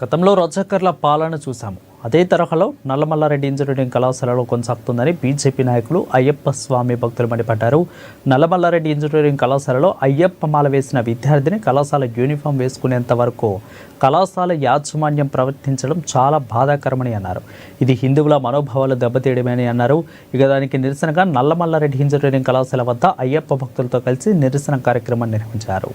గతంలో రజాకర్ల పాలన చూశాము. అదే తరహాలో నల్లమల్లారెడ్డి ఇంజనీరింగ్ కళాశాలలో కొనసాగుతుందని బీజేపీ నాయకులు అయ్యప్ప స్వామి భక్తులు మండిపడ్డారు. నల్లమల్లారెడ్డి ఇంజనీరింగ్ కళాశాలలో అయ్యప్ప మాల వేసిన విద్యార్థిని కళాశాల యూనిఫామ్ వేసుకునేంత వరకు కళాశాల యాజమాన్యం ప్రవర్తించడం చాలా బాధాకరమని అన్నారు. ఇది హిందువుల మనోభావాలు దెబ్బతీయడమని అన్నారు. ఇక దానికి నిరసనగా నల్లమల్లారెడ్డి ఇంజనీరింగ్ కళాశాల వద్ద అయ్యప్ప భక్తులతో కలిసి నిరసన కార్యక్రమం నిర్వహించారు.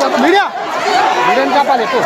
వీడియో కాపాలి ఎక్కువ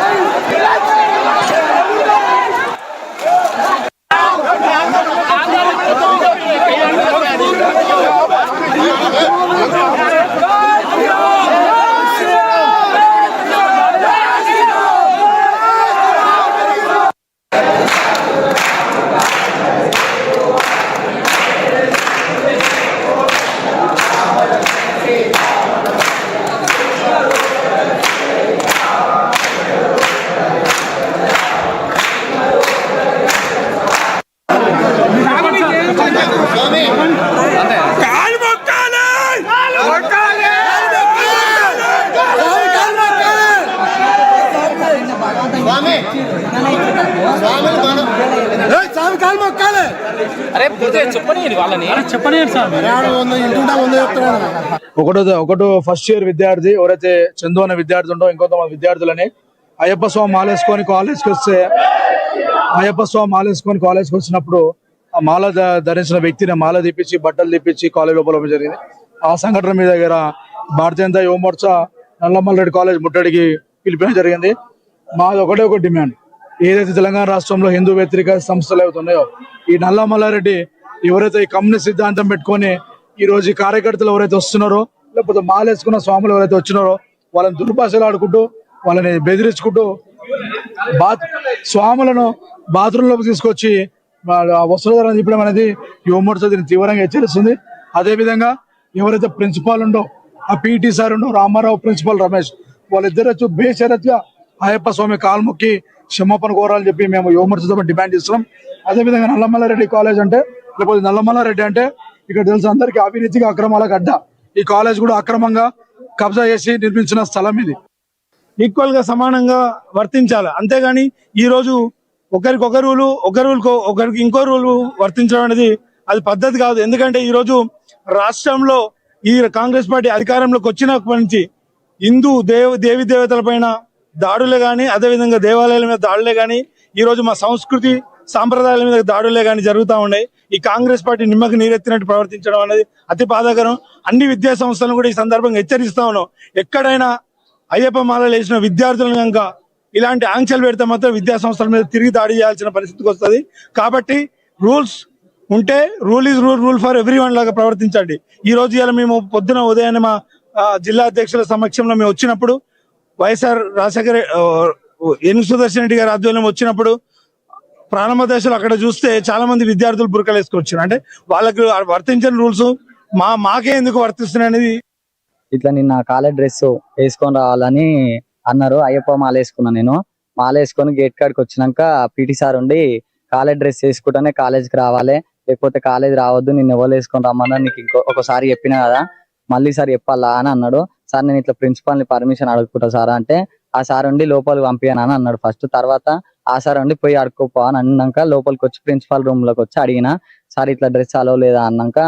ఒకటో ఫస్ట్ ఇయర్ విద్యార్థి ఎవరైతే చందు అనే విద్యార్థి ఉండో ఇంకొంతమంది విద్యార్థులని అయ్యప్ప స్వామి మాలేసుకొని కాలేజ్కి వస్తే అయ్యప్ప స్వామి మాలేసుకొని కాలేజ్కి వచ్చినప్పుడు ఆ మాల ధరించిన వ్యక్తిని మాల తీపించి బట్టలు తీపించి కాలేజ్ లోపల జరిగింది. ఆ సంఘటన మీ దగ్గర భారతీయ జనతా యువ మోర్చా నల్లమల్లారెడ్డి కాలేజ్ ముట్టడికి పిలిపించడం జరిగింది. మాది ఒకటే ఒక డిమాండ్, ఏదైతే తెలంగాణ రాష్ట్రంలో హిందూ వ్యతిరేక సంస్థలు అవుతున్నాయో ఈ నల్లమల్లారెడ్డి ఎవరైతే ఈ కమ్యూనిస్ట్ సిద్ధాంతం పెట్టుకొని ఈ రోజు ఈ కార్యకర్తలు ఎవరైతే వస్తున్నారో లేకపోతే మాలేసుకున్న స్వాములు ఎవరైతే వచ్చినారో వాళ్ళని దుర్భాషలు ఆడుకుంటూ వాళ్ళని బెదిరించుకుంటూ స్వాములను బాత్రూంలోకి తీసుకొచ్చి వస్త్రధారణ చెప్పడం అనేది యువమోర్చా దీన్ని తీవ్రంగా హెచ్చరిస్తుంది. అదేవిధంగా ఎవరైతే ప్రిన్సిపాల్ ఉండో ఆ పీటీ సార్ ఉండో రామారావు ప్రిన్సిపాల్ రమేష్ వాళ్ళిద్దరు బేషరత్గా అయ్యప్ప స్వామి కాల్ముక్కి క్షమాపణ కోరాలని చెప్పి మేము యువమోర్చా డిమాండ్ చేస్తున్నాం. అదేవిధంగా నల్లమల్లారెడ్డి కాలేజ్ అంటే లేకపోతే నల్లమల్లారెడ్డి అంటే ఇక్కడ తెలుసు అందరికీ అవినీతిగా అక్రమాలకు అడ్డ. ఈ కాలేజ్ కూడా అక్రమంగా కబ్జా చేసి నిర్మించిన స్థలం ఇది. ఈక్వల్ గా సమానంగా వర్తించాలి, అంతేగాని ఈ రోజు ఒకరికి ఒక రూలు ఒకరికి ఇంకో రూలు వర్తించడం అనేది అది పద్ధతి కాదు. ఎందుకంటే ఈ రోజు రాష్ట్రంలో ఈ కాంగ్రెస్ పార్టీ అధికారంలోకి వచ్చినప్పటి నుంచి హిందూ దేవి దేవతల పైన దాడులే గాని అదేవిధంగా దేవాలయాల మీద దాడులే గాని ఈ రోజు మా సంస్కృతి సాంప్రదాయాల మీద దాడులే కానీ జరుగుతూ ఉన్నాయి. ఈ కాంగ్రెస్ పార్టీ నిమ్మకి నీరెత్తినట్టు ప్రవర్తించడం అనేది అతి బాధాకరం. అన్ని విద్యా సంస్థలను కూడా ఈ సందర్భంగా హెచ్చరిస్తా ఉన్నాం. ఎక్కడైనా అయ్యప్ప మాలలు వేసిన విద్యార్థులను కనుక ఇలాంటి ఆంక్షలు పెడితే మాత్రం విద్యా సంస్థల మీద తిరిగి దాడి చేయాల్సిన పరిస్థితికి వస్తుంది. కాబట్టి రూల్స్ ఉంటే rule is rule for every one లాగా ప్రవర్తించండి. ఈ రోజు ఇలా మేము పొద్దున ఉదయాన్నే మా జిల్లా అధ్యక్షుల సమక్షంలో మేము వచ్చినప్పుడు వైఎస్ఆర్ రాజశేఖర ఎన్ సుదర్శన్ రెడ్డి గారి ఆధ్వర్యంలో వచ్చినప్పుడు ప్రారంభ దశలో అక్కడ చూస్తే చాలా మంది విద్యార్థులు బురకలు వేసుకొచ్చారు. అంటే వాళ్ళకు వర్తించిన రూల్స్ మాకే ఎందుకు వర్తిస్తున్నాయి అనేది. ఇట్లా నిన్న కాలేజ్ డ్రెస్ వేసుకొని రావాలని అన్నారు. అయ్యప్ప మాల వేసుకున్నా. నేను మాల వేసుకొని గేట్ కాడికి వచ్చినాక పీటీ సార్ ఉండి కాలేజ్ డ్రెస్ వేసుకుంటేనే కాలేజ్కి రావాలి, లేకపోతే కాలేజ్ రావద్దు, నిన్ను ఎవరు వేసుకొని రమ్మన్నా నీకు ఒకసారి చెప్పినా కదా మళ్ళీ సార్ చెప్పాలా అని అన్నాడు. సార్ నేను ఇట్లా ప్రిన్సిపాల్ని పర్మిషన్ అడుగుకుంటా సార్ అంటే ఆ సార్ ఉండి లోపలికి పంపియాను అని అన్నాడు ఫస్ట్. తర్వాత ఆ సార్ ఉండి పోయి అడుక్కోపో అని అన్నాక లోపలికి వచ్చి ప్రిన్సిపాల్ రూమ్ లోకి వచ్చి అడిగిన, సార్ ఇట్లా డ్రెస్ అలవ్ లేదా అన్నాక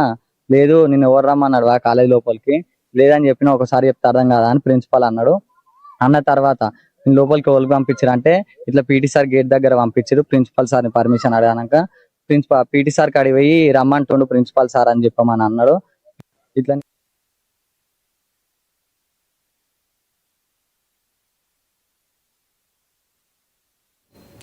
లేదు నేను ఎవరు రమ్మన్నాడు ఆ కాలేజ్ లోపలికి, లేదని చెప్పిన ఒకసారి చెప్తే అర్థం కదా అని ప్రిన్సిపాల్ అన్నాడు. అన్న తర్వాత నేను లోపలికి ఎవరికి పంపించారు అంటే ఇట్లా పీటీ సార్ గేట్ దగ్గర పంపించారు. ప్రిన్సిపాల్ సార్ని పర్మిషన్ అడిగాక పీటీ సార్ కాడికి పోయి రమ్మంటుండు ప్రిన్సిపాల్ సార్ అని చెప్పమని అన్నాడు. ఇట్లా